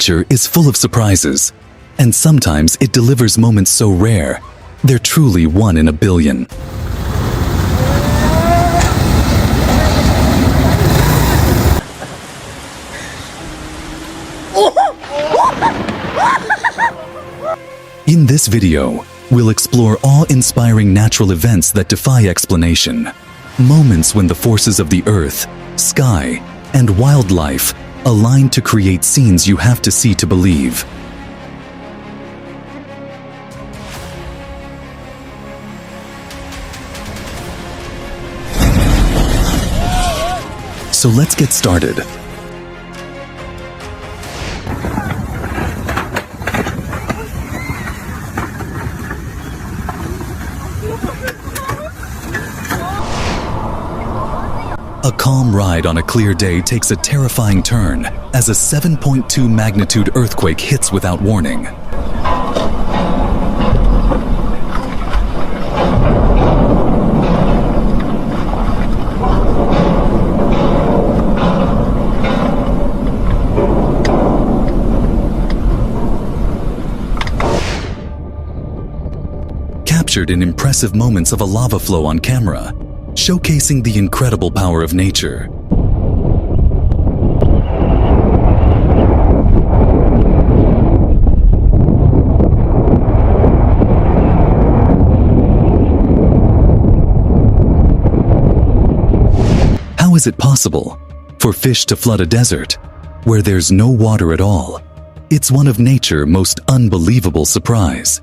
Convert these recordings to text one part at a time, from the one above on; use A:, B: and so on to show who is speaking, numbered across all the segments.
A: nature is full of surprises, and sometimes it delivers moments so rare, they're truly one in a billion. In this video, we'll explore awe-inspiring natural events that defy explanation. Moments when the forces of the earth, sky, and wildlife align to create scenes you have to see to believe. So let's get started. A calm ride on a clear day takes a terrifying turn as a 7.2 magnitude earthquake hits without warning. Captured in impressive moments of a lava flow on camera, showcasing the incredible power of nature. How is it possible for fish to flood a desert where there's no water at all? It's one of nature's most unbelievable surprises.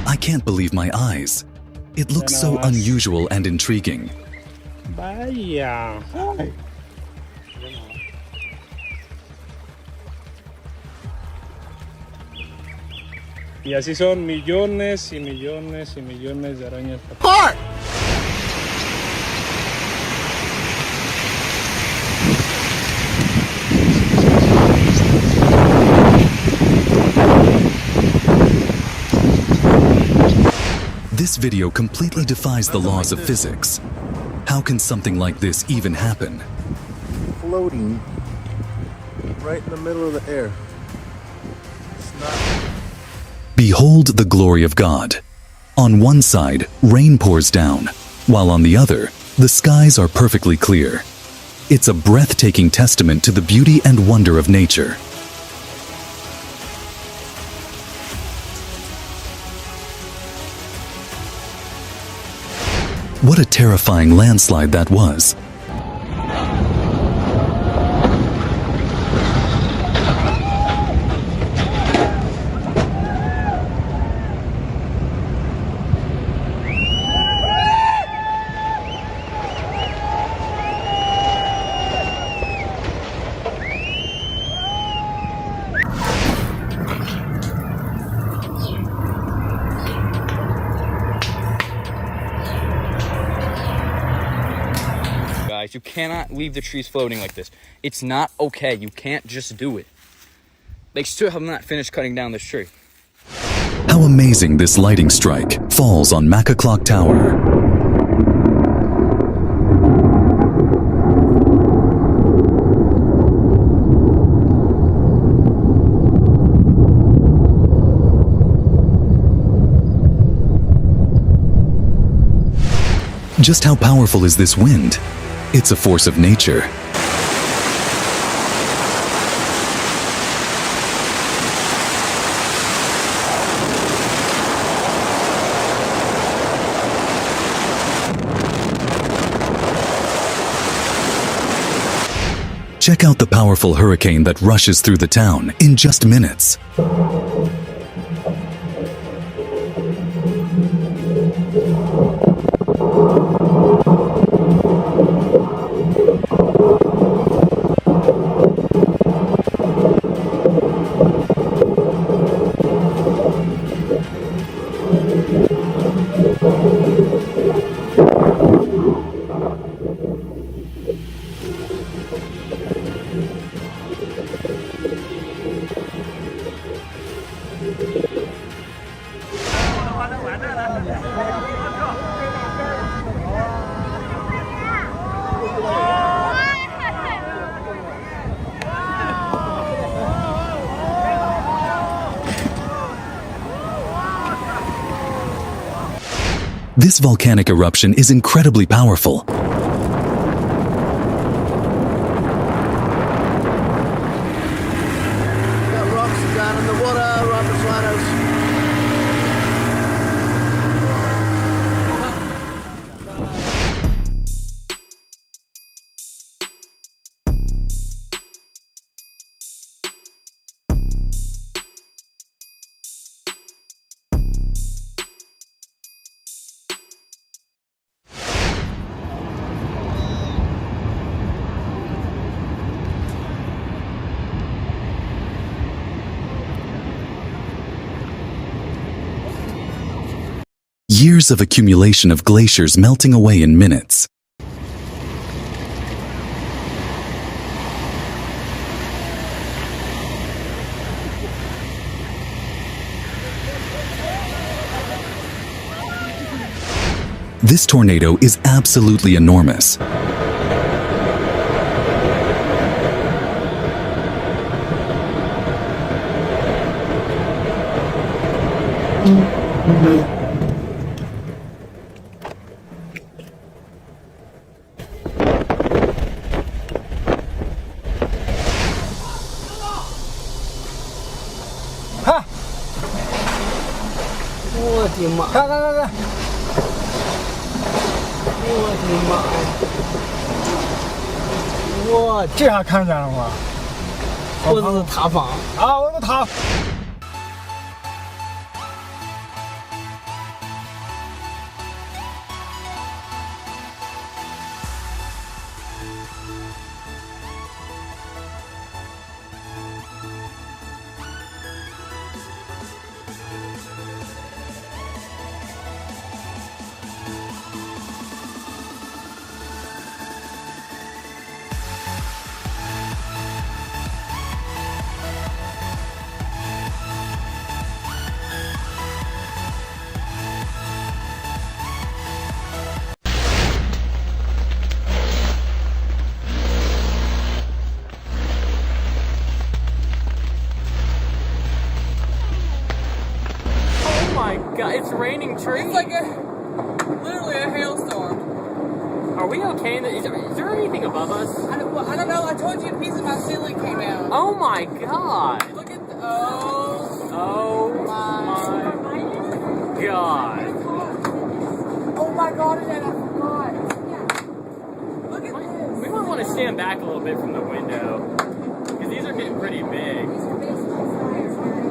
A: I can't believe my eyes. It looks so unusual and intriguing.
B: Vaya. Y así son millones y millones y millones de arañas. ¡Park!
A: This video completely defies the laws of physics. How can something like this even happen?
C: Floating right in the middle of the air. It's not...
A: Behold the glory of God. On one side, rain pours down, while on the other, the skies are perfectly clear. It's a breathtaking testament to the beauty and wonder of nature. What a terrifying landslide that was.
D: You cannot leave the trees floating like this. It's not okay. You can't just do it. They still have not finished cutting down this tree.
A: How amazing this lighting strike falls on Maca Clock Tower. Just how powerful is this wind? It's a force of nature. Check out the powerful hurricane that rushes through the town in just minutes. This volcanic eruption is incredibly powerful.
C: Got rocks down in the water, right beside us.
A: Years of accumulation of glaciers melting away in minutes. This tornado is absolutely enormous.
E: 这下看见了吗？
F: 我的塌房。
E: 啊，我的塔。
F: Oh my god, it's raining trees. It's like literally a hailstorm. Are we okay? Is there anything above us? I don't know. I told you a piece of my ceiling came out. Oh my god. Look at the... Oh my god. Oh my god, I forgot. Look at this. We might want to stand back a little bit from the window. Because these are getting pretty big.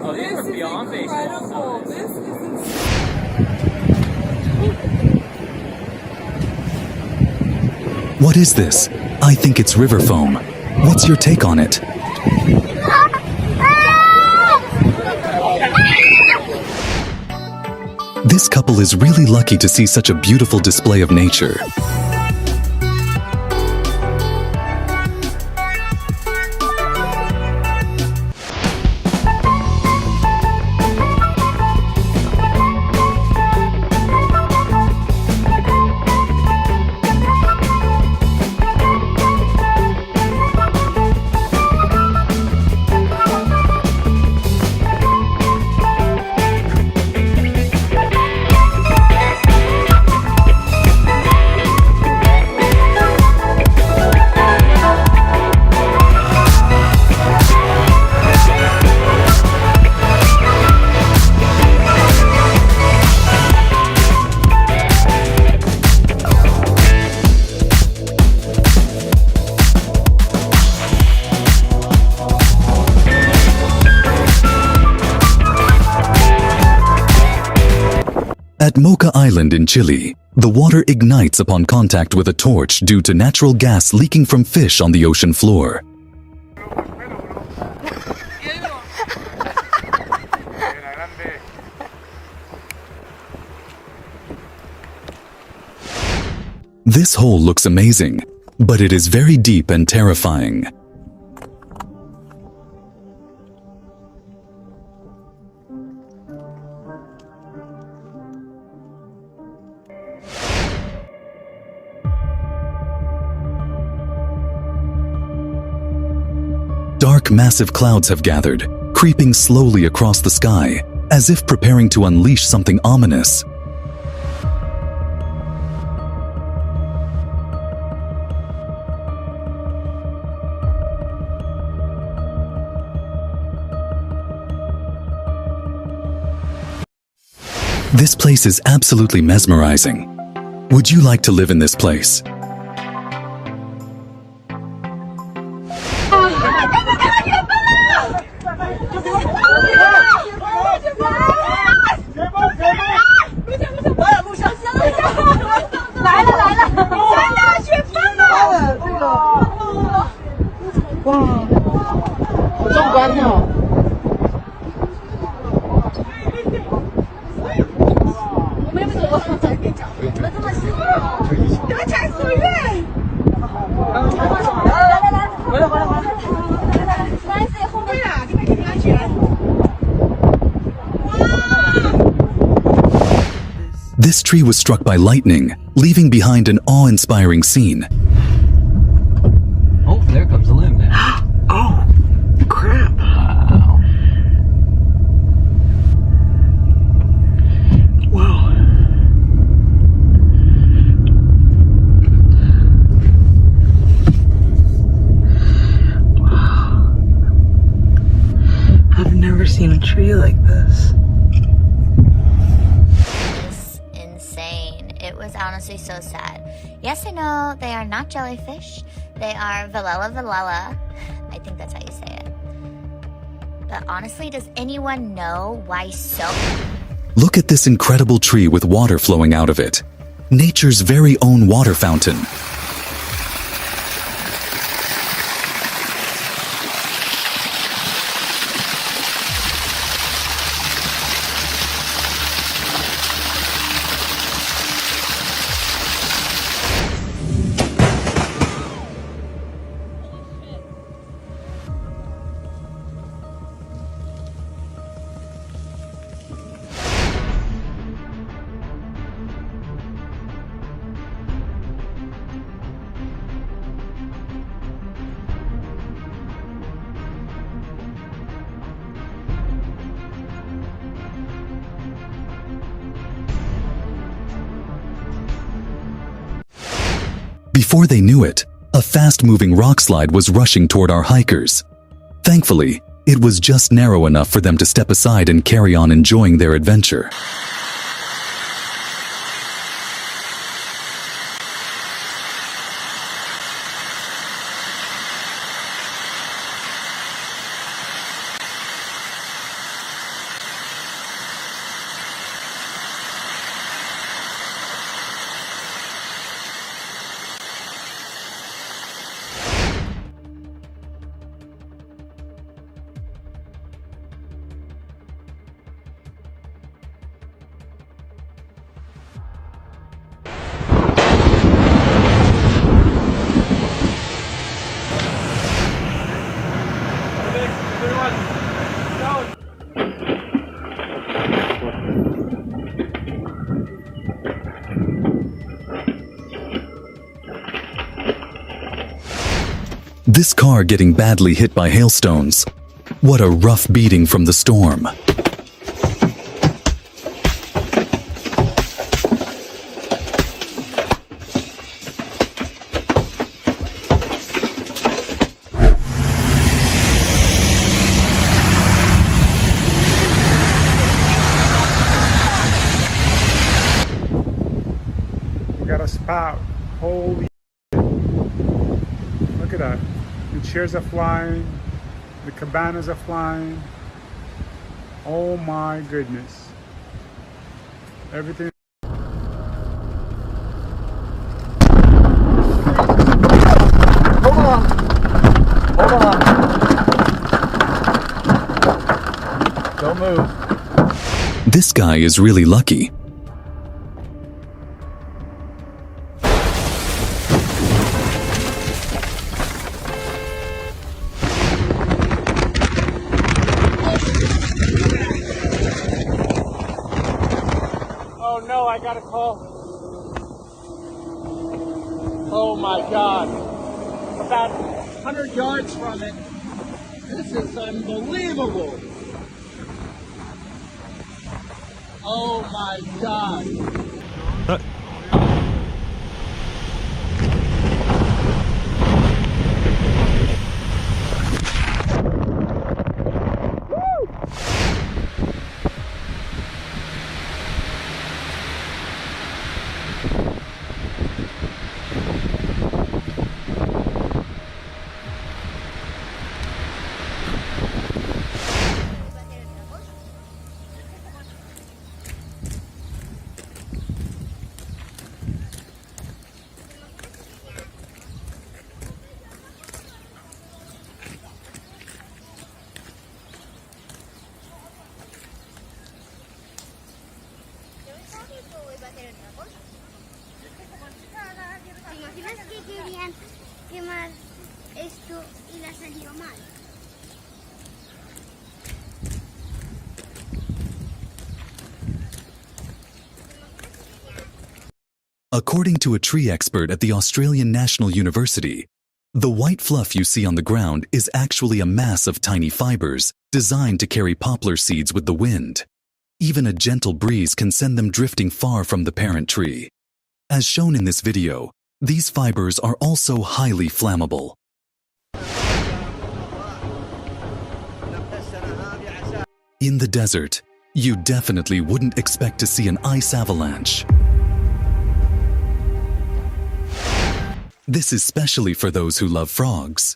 F: Oh, these are beyond baseball size. This is
A: What is this? I think it's river foam. What's your take on it? This couple is really lucky to see such a beautiful display of nature. At Mocha Island in Chile, the water ignites upon contact with a torch due to natural gas leaking from fish on the ocean floor. This hole looks amazing, but it is very deep and terrifying. Dark, massive clouds have gathered, creeping slowly across the sky, as if preparing to unleash something ominous. This place is absolutely mesmerizing. Would you like to live in this place? This tree was struck by lightning, leaving behind an awe-inspiring scene.
F: Oh, there comes a limb now.
G: Oh, crap.
F: Wow.
G: Wow. I've never seen a tree like this.
H: It was honestly so sad. Yes, I know they are not jellyfish. They are Velella. I think that's how you say it. But honestly, does anyone know why so?
A: Look at this incredible tree with water flowing out of it. Nature's very own water fountain. Before they knew it, a fast-moving rock slide was rushing toward our hikers. Thankfully, it was just narrow enough for them to step aside and carry on enjoying their adventure. This car getting badly hit by hailstones. What a rough beating from the storm.
B: We got a spot. Holy look at that. The chairs are flying. The cabanas are flying. Oh my goodness. Everything.
C: Hold on. Don't move.
A: This guy is really lucky.
B: Oh no, I got a call. Oh my God. About 100 yards from it. This is unbelievable. Oh my God.
A: According to a tree expert at the Australian National University, the white fluff you see on the ground is actually a mass of tiny fibers designed to carry poplar seeds with the wind. Even a gentle breeze can send them drifting far from the parent tree. As shown in this video, these fibers are also highly flammable. In the desert, you definitely wouldn't expect to see an ice avalanche. This is especially for those who love frogs.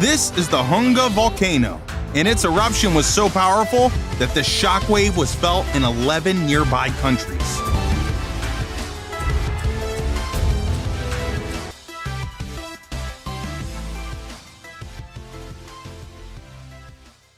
I: This is the Hunga volcano, and its eruption was so powerful that the shockwave was felt in 11 nearby countries.